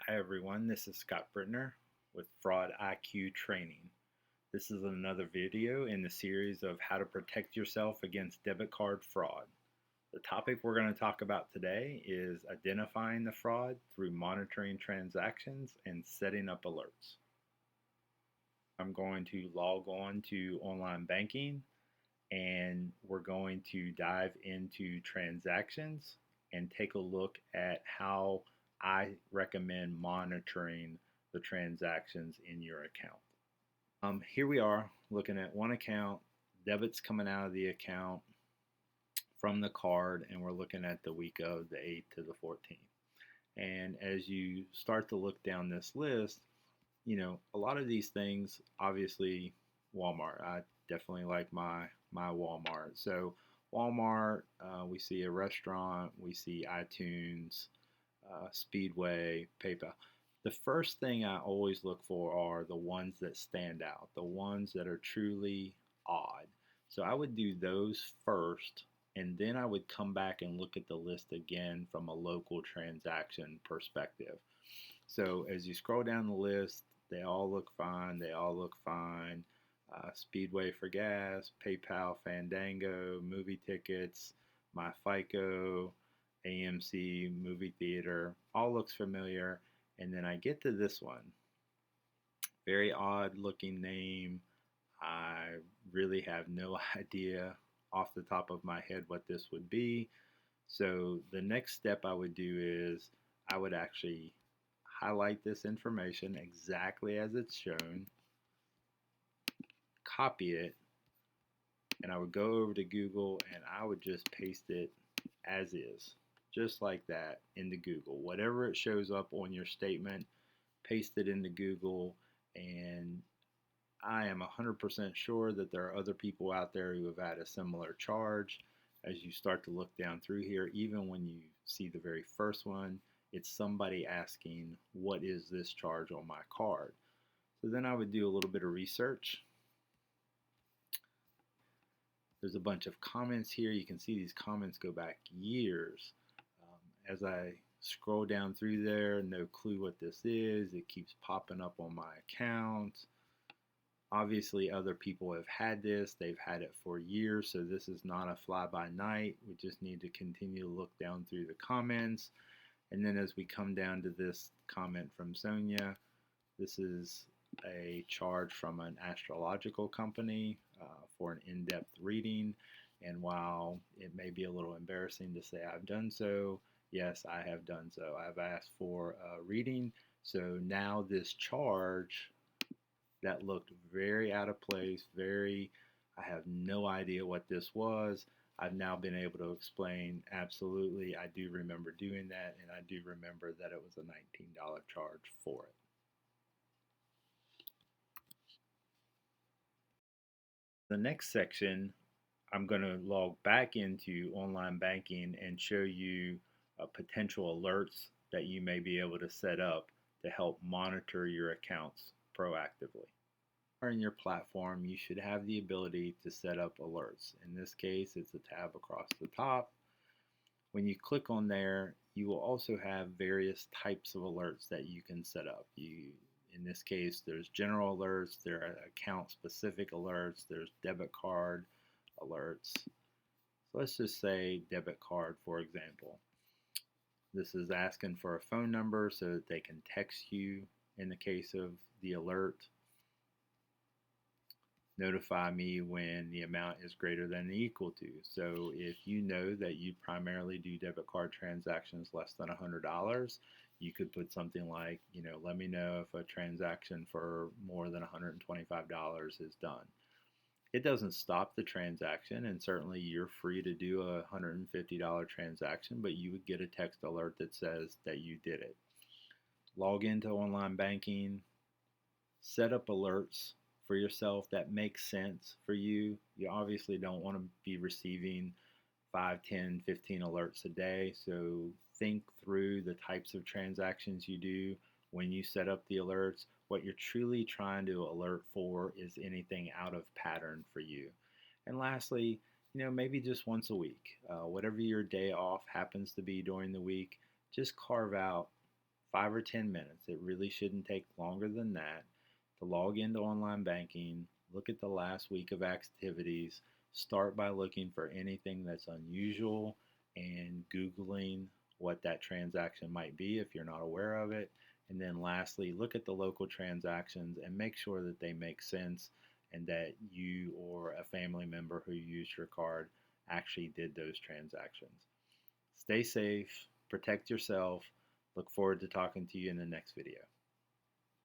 Hi everyone, this is Scott Britner with FraudIQ Training. This is another video in the series of how to protect yourself against debit card fraud. The topic we're going to talk about today is identifying the fraud through monitoring transactions and setting up alerts. I'm going to log on to online banking and we're going to dive into transactions and take a look at how I recommend monitoring the transactions in your account. Here we are looking at one account, debits coming out of the account from the card, and we're looking at the week of the 8th to the 14th. And as you start to look down this list, a lot of these things, obviously, Walmart. I definitely like my Walmart. So Walmart, we see a restaurant, we see iTunes, Speedway, PayPal. The first thing I always look for are the ones that stand out, the ones that are truly odd. So I would do those first, and then I would come back and look at the list again from a local transaction perspective. So as you scroll down the list, they all look fine. They all look fine. Speedway for gas, PayPal, Fandango, movie tickets, My FICO, AMC, movie theater, all looks familiar. And then I get to this one. Very odd looking name. I really have no idea off the top of my head what this would be. So the next step I would do is I would actually highlight this information exactly as it's shown, copy it, and I would go over to Google and I would just paste it as is, just like that into Google. Whatever it shows up on your statement, paste it into Google, and I am 100% sure that there are other people out there who have had a similar charge. As you start to look down through here, even when you see the very first one, it's somebody asking, what is this charge on my card? So then I would do a little bit of research. There's a bunch of comments here. You can see these comments go back years. As I scroll down through there, no clue what this is. It keeps popping up on my account. Obviously, other people have had this. They've had it for years, so this is not a fly-by-night. We just need to continue to look down through the comments. And then as we come down to this comment from Sonia, this is a charge from an astrological company for an in-depth reading. And while it may be a little embarrassing to say I've done so, yes, I have done so. I've asked for a reading. So now this charge that looked very out of place, I have no idea what this was. I've now been able to explain, absolutely, I do remember doing that, and I do remember that it was a $19 charge for it. The next section, I'm going to log back into online banking and show you potential alerts that you may be able to set up to help monitor your accounts proactively. In your platform, you should have the ability to set up alerts. In this case, it's a tab across the top. When you click on there, you will also have various types of alerts that you can set up. In this case, there's general alerts, there are account-specific alerts, there's debit card alerts. So let's just say debit card, for example. This is asking for a phone number so that they can text you in the case of the alert. Notify me when the amount is greater than or equal to. So if you know that you primarily do debit card transactions less than $100, you could put something like, let me know if a transaction for more than $125 is done. It doesn't stop the transaction, and certainly you're free to do a $150 transaction, but you would get a text alert that says that you did it. Log into online banking, set up alerts for yourself that makes sense for you. You obviously don't want to be receiving 5, 10, 15 alerts a day, so think through the types of transactions you do when you set up the alerts. What you're truly trying to alert for is anything out of pattern for you. And lastly, maybe just once a week, whatever your day off happens to be during the week, just carve out 5 or 10 minutes. It really shouldn't take longer than that to log into online banking, look at the last week of activities, start by looking for anything that's unusual and Googling what that transaction might be if you're not aware of it. And then lastly, look at the local transactions and make sure that they make sense and that you or a family member who used your card actually did those transactions. Stay safe, protect yourself. Look forward to talking to you in the next video.